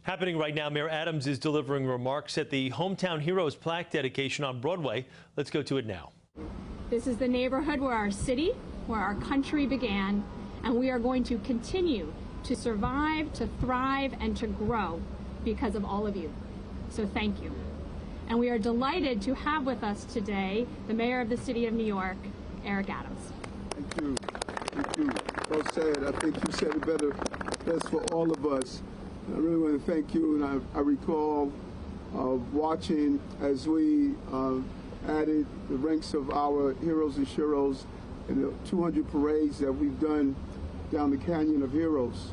Happening right now, Mayor Adams is delivering remarks at the Hometown Heroes plaque dedication on Broadway. Let's go to it now. This is the neighborhood where our city, where our country began, and we are going to continue to survive, to thrive, and to grow because of all of you. So thank you. And we are delighted to have with us today the Mayor of the City of New York, Eric Adams. Thank you. Thank you. Well said. I think you said it better. That's for all of us. I really want to thank you, and I recall watching as we added the ranks of our heroes and sheroes in the 200 parades that we've done down the Canyon of Heroes.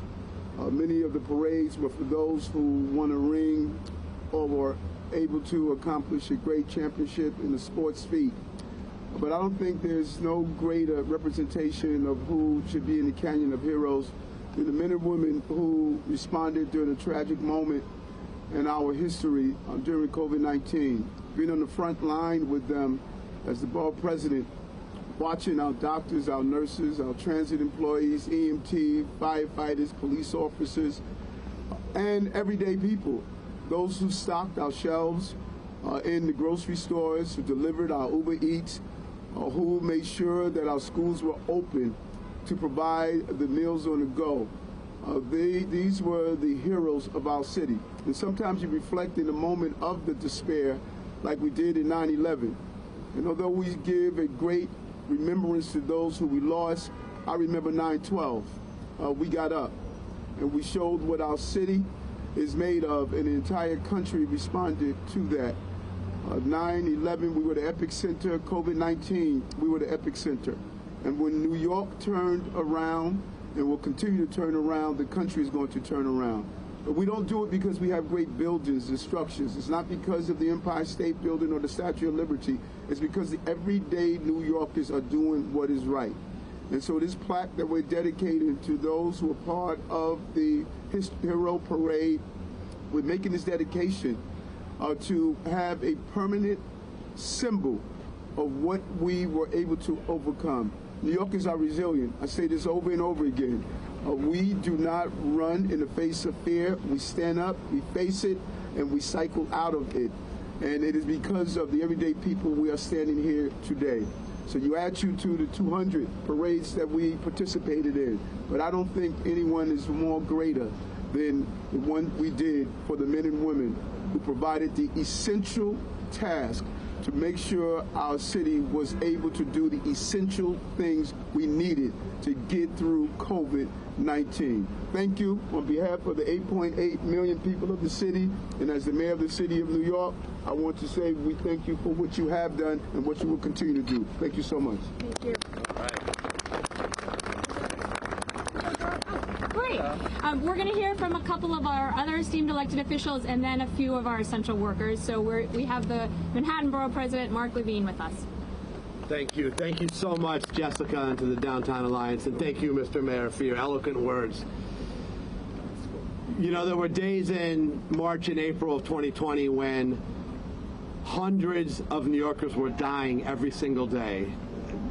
Many of the parades were for those who won a ring or were able to accomplish a great championship in the sports feat. But I don't think there's no greater representation of who should be in the Canyon of Heroes than the men and women who responded during a tragic moment in our history during COVID-19. Being on the front line with them as the borough president, watching our doctors, our nurses, our transit employees, EMT, firefighters, police officers, and everyday people. Those who stocked our shelves in the grocery stores, who delivered our Uber Eats, who made sure that our schools were open to provide the meals on the go. These were the heroes of our city. And sometimes you reflect in the moment of the despair like we did in 9/11. And although we give a great remembrance to those who we lost, I remember 9/12. We got up and we showed what our city is made of, and the entire country responded to that. 9/11, we were the epicenter. COVID-19, we were the epicenter. And when New York turned around and will continue to turn around, the country is going to turn around. But we don't do it because we have great buildings and structures. It's not because of the Empire State Building or the Statue of Liberty. It's because the everyday New Yorkers are doing what is right. And so this plaque that we're dedicating to those who are part of the Hero Parade, we're making this dedication to have a permanent symbol of what we were able to overcome. New Yorkers are resilient. I say this over and over again. We do not run in the face of fear. We stand up, we face it, and we cycle out of it. And it is because of the everyday people we are standing here today. So you add to the 200 parades that we participated in. But I don't think anyone is more greater than the one we did for the men and women who provided the essential task to make sure our city was able to do the essential things we needed to get through COVID-19. Thank you on behalf of the 8.8 million people of the city, and as the mayor of the city of New York, I want to say we thank you for what you have done and what you will continue to do. Thank you so much. Thank you. All right. Great. We're going to hear from a couple of our other esteemed elected officials and then a few of our essential workers. So we have the Manhattan Borough President, Mark Levine, with us. Thank you. Thank you so much, Jessica, and to the Downtown Alliance. And thank you, Mr. Mayor, for your eloquent words. You know, there were days in March and April of 2020 when hundreds of New Yorkers were dying every single day.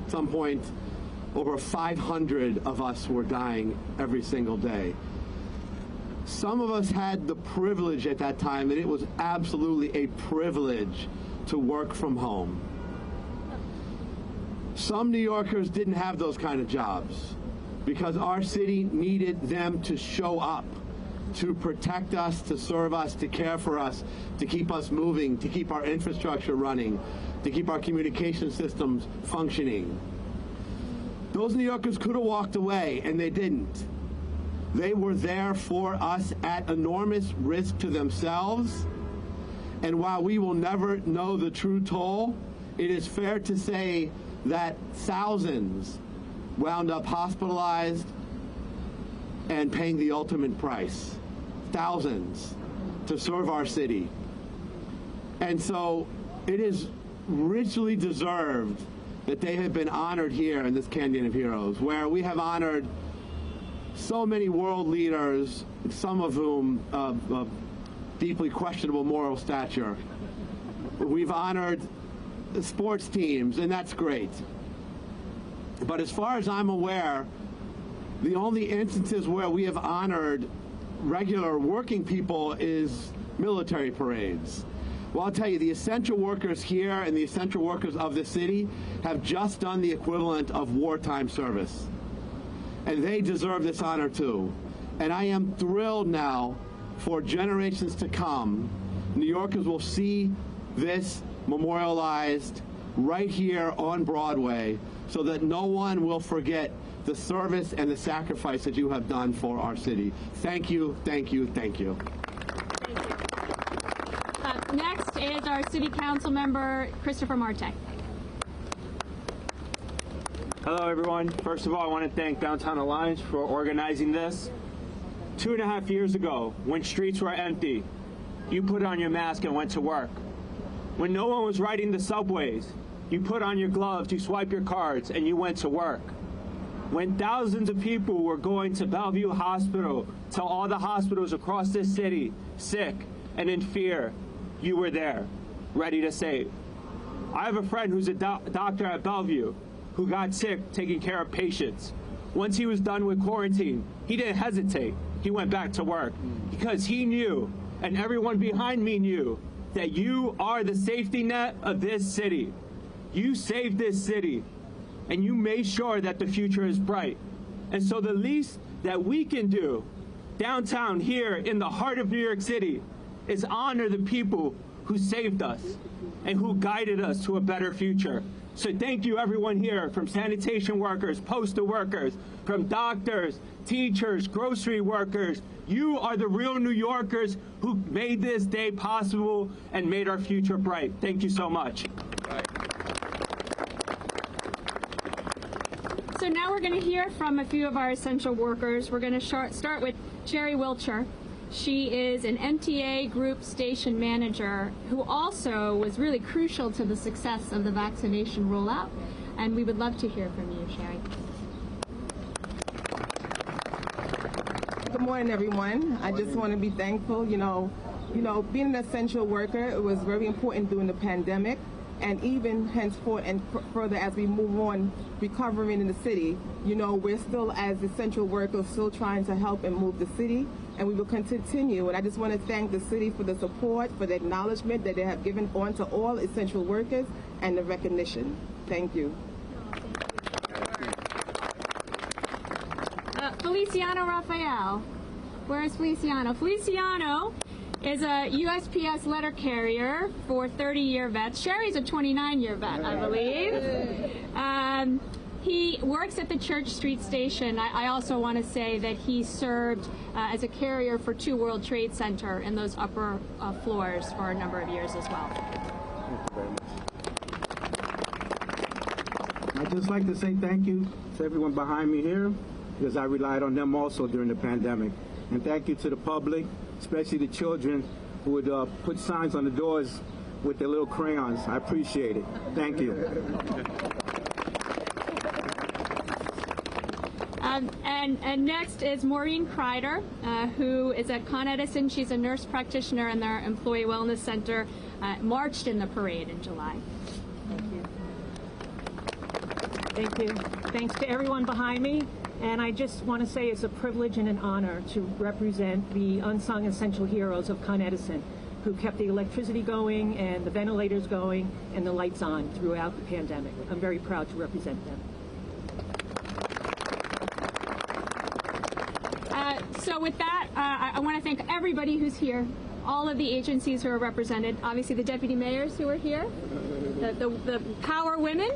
At some point, over 500 of us were dying every single day. Some of us had the privilege at that time, and it was absolutely a privilege to work from home. Some New Yorkers didn't have those kind of jobs because our city needed them to show up, to protect us, to serve us, to care for us, to keep us moving, to keep our infrastructure running, to keep our communication systems functioning. Those New Yorkers could have walked away, and they didn't. They were there for us at enormous risk to themselves. And while we will never know the true toll, it is fair to say that thousands wound up hospitalized and paying the ultimate price. Thousands to serve our city. And so it is richly deserved that they have been honored here in this Canyon of Heroes, where we have honored so many world leaders, some of whom of deeply questionable moral stature. We've honored the sports teams, and that's great. But as far as I'm aware, the only instances where we have honored regular working people is military parades. Well, I'll tell you, the essential workers here and the essential workers of the city have just done the equivalent of wartime service. And they deserve this honor too. And I am thrilled now for generations to come, New Yorkers will see this memorialized right here on Broadway so that no one will forget the service and the sacrifice that you have done for our city. Thank you, thank you, thank you. Thank you. Next is our City Council member, Christopher Marte. Hello, everyone. First of all, I want to thank Downtown Alliance for organizing this. 2.5 years ago, when streets were empty, you put on your mask and went to work. When no one was riding the subways, you put on your gloves, you swipe your cards, and you went to work. When thousands of people were going to Bellevue Hospital, to all the hospitals across this city, sick and in fear, you were there, ready to save. I have a friend who's a doctor at Bellevue who got sick taking care of patients. Once he was done with quarantine, he didn't hesitate. He went back to work because he knew, and everyone behind me knew, that you are the safety net of this city. You saved this city, and you made sure that the future is bright. And so the least that we can do downtown here in the heart of New York City is honor the people who saved us and who guided us to a better future. So thank you, everyone here, from sanitation workers, postal workers, from doctors, teachers, grocery workers. You are the real New Yorkers who made this day possible and made our future bright. Thank you so much. So now we're going to hear from a few of our essential workers. We're going to start with Sherry Wilcher. She is an MTA group station manager who also was really crucial to the success of the vaccination rollout. And we would love to hear from you, Sherry. Good morning, everyone. I just want to be thankful. You know, being an essential worker, it was very important during the pandemic. And even henceforth and further as we move on recovering in the city, we're still, as essential workers, still trying to help and move the city, and we will continue. And I just want to thank the city for the support, for the acknowledgement that they have given on to all essential workers, and the recognition. Thank you. Feliciano Rafael. Where is Feliciano? Feliciano is a USPS letter carrier for 30-year vets. Sherry's a 29-year vet, I believe. He works at the Church Street Station. I also want to say that he served as a carrier for 2 World Trade Center in those upper floors for a number of years as well. Thank you very much. I'd just like to say thank you to everyone behind me here, because I relied on them also during the pandemic. And thank you to the public, especially the children who would put signs on the doors with their little crayons. I appreciate it. Thank you. And next is Maureen Kreider, who is at Con Edison. She's a nurse practitioner in their Employee Wellness Center, marched in the parade in July. Thank you. Thank you. Thanks to everyone behind me. And I just want to say it's a privilege and an honor to represent the unsung essential heroes of Con Edison, who kept the electricity going and the ventilators going and the lights on throughout the pandemic. I'm very proud to represent them. So with that, I want to thank everybody who's here, all of the agencies who are represented, obviously the deputy mayors who are here, the power women,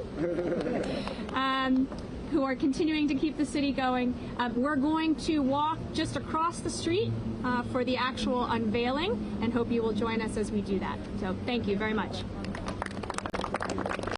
who are continuing to keep the city going. We're going to walk just across the street for the actual unveiling, and hope you will join us as we do that. So thank you very much.